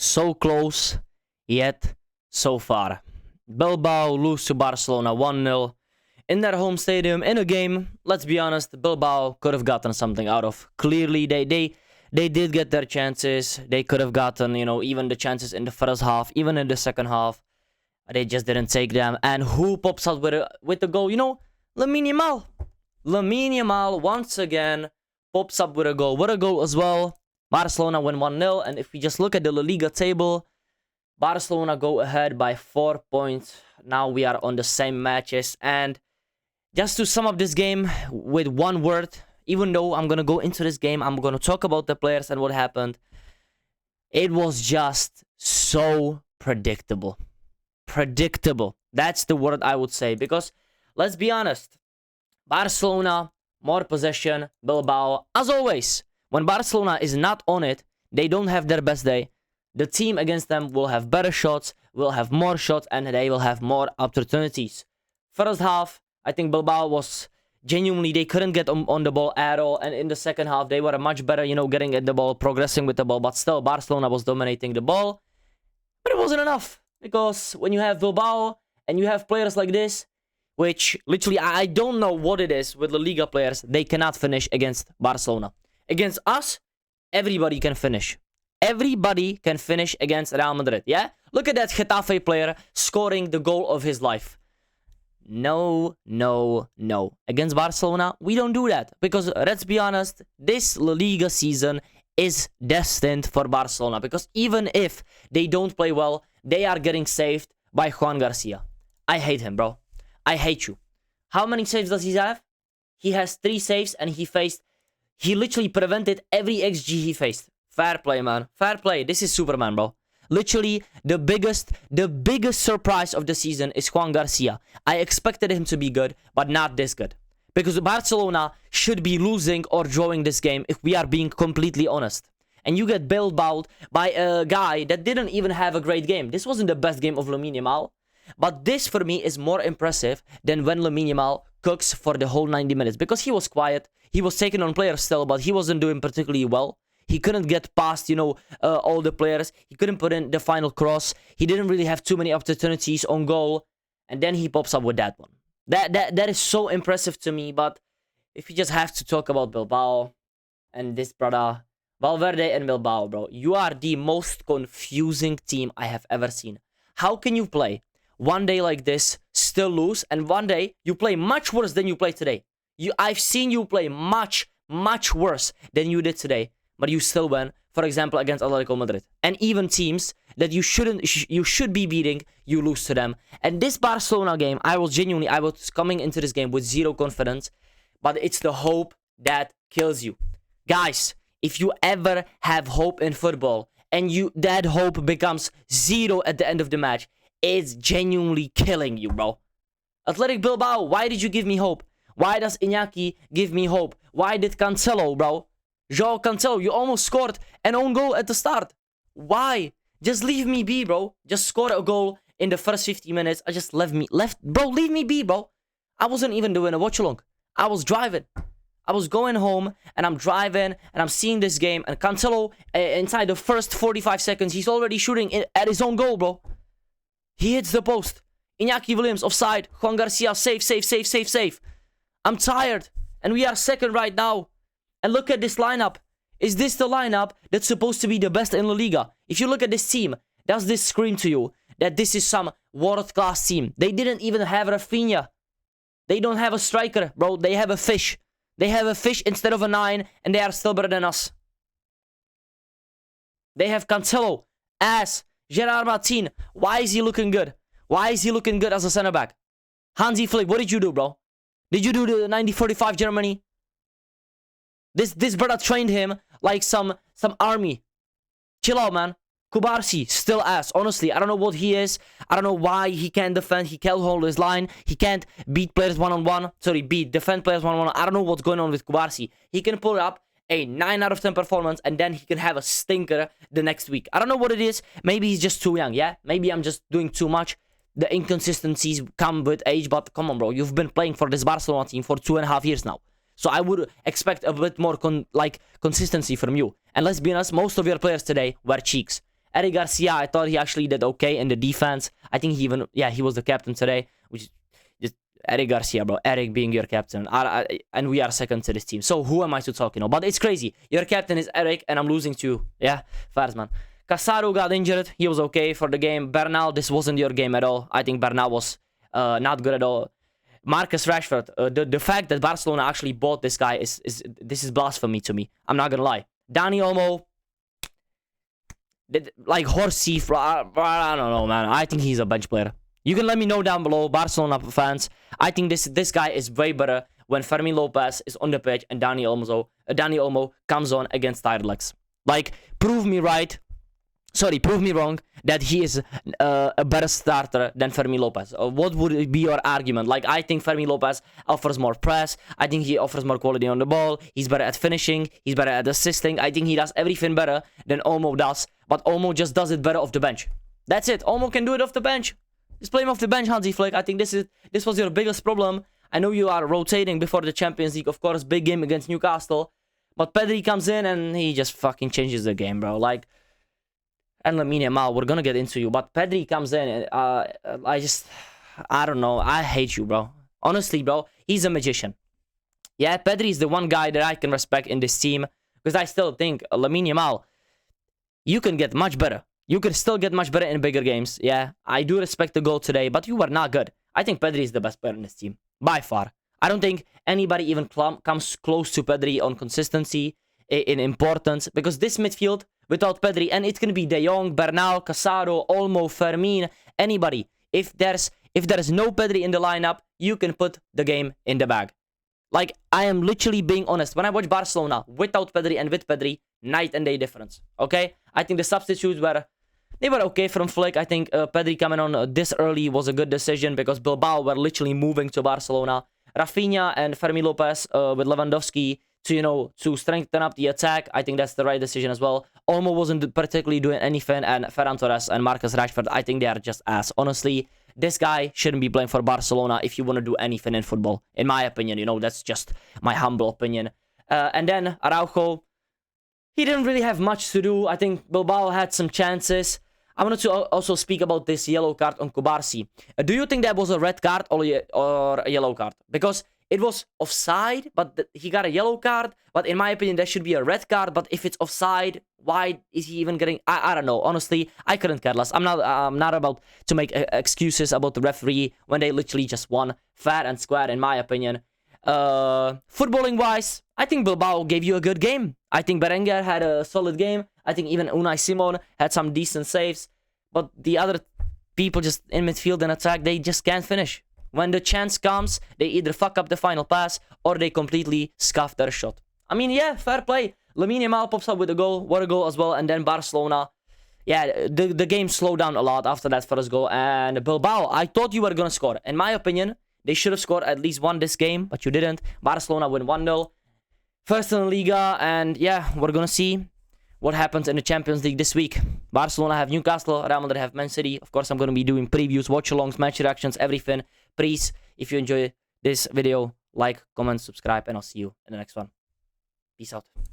So close, yet so far. Bilbao lose to Barcelona 1-0 in their home stadium in a game, let's be honest, Bilbao could have gotten something out of. Clearly, they did get their chances. They could have gotten, even the chances in the first half, even in the second half. They just didn't take them. And who pops out with the goal? Lamine Yamal. Lamine Yamal, once again, pops up with a goal. What a goal as well. Barcelona win 1-0. And if we just look at the LaLiga table, Barcelona go ahead by 4 points. Now we are on the same matches. And just to sum up this game with one word, even though I'm going to go into this game, I'm going to talk about the players and what happened. It was just so predictable. Predictable. That's the word I would say. Because, let's be honest, Barcelona, more possession, Bilbao, as always, when Barcelona is not on it, they don't have their best day. The team against them will have better shots, will have more shots, and they will have more opportunities. First half, I think Bilbao was genuinely, they couldn't get on the ball at all. And in the second half, they were much better, getting at the ball, progressing with the ball. But still, Barcelona was dominating the ball. But it wasn't enough. Because when you have Bilbao and you have players like this, which literally, I don't know what it is with the LaLiga players, they cannot finish against Barcelona. Against us, everybody can finish. Everybody can finish against Real Madrid, yeah? Look at that Getafe player scoring the goal of his life. No. Against Barcelona, we don't do that. Because, let's be honest, this La Liga season is destined for Barcelona. Because even if they don't play well, they are getting saved by Juan Garcia. I hate him, bro. I hate you. How many saves does he have? He has 3 saves and he literally prevented every XG he faced. Fair play, man. Fair play. This is Superman, bro. Literally, the biggest surprise of the season is Juan Garcia. I expected him to be good, but not this good. Because Barcelona should be losing or drawing this game if we are being completely honest. And you get bailed out by a guy that didn't even have a great game. This wasn't the best game of Lamine Yamal. But this, for me, is more impressive than when Lamine Yamal cooks for the whole 90 minutes. Because he was quiet. He was taking on players still, but he wasn't doing particularly well. He couldn't get past, all the players. He couldn't put in the final cross. He didn't really have too many opportunities on goal. And then he pops up with that one. That is so impressive to me. But if you just have to talk about Bilbao and this brother, Valverde and Bilbao, bro, you are the most confusing team I have ever seen. How can you play one day like this, still lose, and one day you play much worse than you played today? I've seen you play much worse than you did today. But you still win, for example, against Athletic Madrid. And even teams that you should be beating, you lose to them. And this Barcelona game, I was coming into this game with zero confidence. But it's the hope that kills you. Guys, if you ever have hope in football, and that hope becomes zero at the end of the match, it's genuinely killing you, bro. Athletic Bilbao, why did you give me hope? Why does Iñaki give me hope? Why did Cancelo, bro? João Cancelo, you almost scored an own goal at the start. Why? Just leave me be, bro. Just score a goal in the first 50 minutes. Leave me be, bro. I wasn't even doing a watch along. I was driving. I was going home and I'm driving and I'm seeing this game. And Cancelo, inside the first 45 seconds, he's already shooting at his own goal, bro. He hits the post. Iñaki Williams offside. Juan Garcia save. I'm tired. And we are second right now. And look at this lineup. Is this the lineup that's supposed to be the best in La Liga? If you look at this team, does this scream to you that this is some world-class team? They didn't even have Rafinha. They don't have a striker, bro. They have a fish. They have a fish instead of a 9, and they are still better than us. They have Cancelo, Gerard Martin. Why is he looking good? Why is he looking good as a center-back? Hansi Flick, what did you do, bro? Did you do the 90-45 Germany? This brother trained him like some army. Chill out, man. Kubarsi, still ass. Honestly, I don't know what he is. I don't know why he can't defend. He can't hold his line. He can't beat players one-on-one. Defend players one-on-one. I don't know what's going on with Kubarsi. He can pull up a 9 out of 10 performance and then he can have a stinker the next week. I don't know what it is. Maybe he's just too young, yeah? Maybe I'm just doing too much. The inconsistencies come with age, but come on, bro. You've been playing for this Barcelona team for 2.5 years now. So I would expect a bit more consistency from you. And let's be honest, most of your players today were cheeks. Eric Garcia, I thought he actually did okay in the defense. I think he even, yeah, he was the captain today, which is just Eric Garcia, bro. Eric being your captain. And we are second to this team. So who am I to talk, you know? But it's crazy. Your captain is Eric, and I'm losing to you. Yeah, fast, man. Casado got injured. He was okay for the game. Bernal, this wasn't your game at all. I think Bernal was not good at all. Marcus Rashford, the fact that Barcelona actually bought this guy this is blasphemy to me. I'm not gonna lie. Dani Olmo, like horsey, I don't know, man. I think he's a bench player. You can let me know down below, Barcelona fans. I think this guy is way better when Fermin Lopez is on the pitch and Dani Olmo comes on against tired legs. Like, prove me right. Sorry, prove me wrong that he is a better starter than Fermin Lopez. What would be your argument? Like, I think Fermin Lopez offers more press. I think he offers more quality on the ball. He's better at finishing. He's better at assisting. I think he does everything better than Olmo does. But Olmo just does it better off the bench. That's it. Olmo can do it off the bench. Just play him off the bench, Hansi Flick. I think this was your biggest problem. I know you are rotating before the Champions League, of course. Big game against Newcastle. But Pedri comes in and he just fucking changes the game, bro. Like, and Lamine Yamal, we're gonna get into you. But Pedri comes in and I don't know. I hate you, bro. Honestly, bro. He's a magician. Yeah, Pedri is the one guy that I can respect in this team. Because I still think Lamine Yamal, you can get much better. You can still get much better in bigger games. Yeah, I do respect the goal today, but you were not good. I think Pedri is the best player in this team. By far. I don't think anybody even comes close to Pedri on consistency, in importance. Because this midfield, without Pedri, and it can be De Jong, Bernal, Casado, Olmo, Fermin, anybody. If there's no Pedri in the lineup, you can put the game in the bag. Like, I am literally being honest. When I watch Barcelona without Pedri and with Pedri, night and day difference. Okay? I think the substitutes were okay from Flick. I think Pedri coming on this early was a good decision because Bilbao were literally moving to Barcelona. Rafinha and Fermin Lopez with Lewandowski to strengthen up the attack. I think that's the right decision as well. Olmo wasn't particularly doing anything, and Ferran Torres and Marcus Rashford, I think they are just ass. Honestly, this guy shouldn't be playing for Barcelona if you want to do anything in football. In my opinion, that's just my humble opinion. And then Araujo, he didn't really have much to do. I think Bilbao had some chances. I wanted to also speak about this yellow card on Kubarsi. Do you think that was a red card or a yellow card? Because it was offside, but he got a yellow card. But in my opinion, that should be a red card. But if it's offside, why is he even getting... I don't know. Honestly, I couldn't care less. I'm not about to make excuses about the referee when they literally just won fair and square, in my opinion. Footballing-wise, I think Bilbao gave you a good game. I think Berenguer had a solid game. I think even Unai Simon had some decent saves. But the other people just in midfield and attack, they just can't finish. When the chance comes, they either fuck up the final pass or they completely scuff their shot. I mean, yeah, fair play. Lamine Yamal pops up with a goal. What a goal as well. And then Barcelona. Yeah, the game slowed down a lot after that first goal. And Bilbao, I thought you were going to score. In my opinion, they should have scored at least one this game, but you didn't. Barcelona win 1-0. First in LaLiga. And yeah, we're going to see what happens in the Champions League this week. Barcelona have Newcastle, Real Madrid have Man City. Of course, I'm going to be doing previews, watch-alongs, match reactions, everything. Please, if you enjoy this video, like, comment, subscribe, and I'll see you in the next one. Peace out.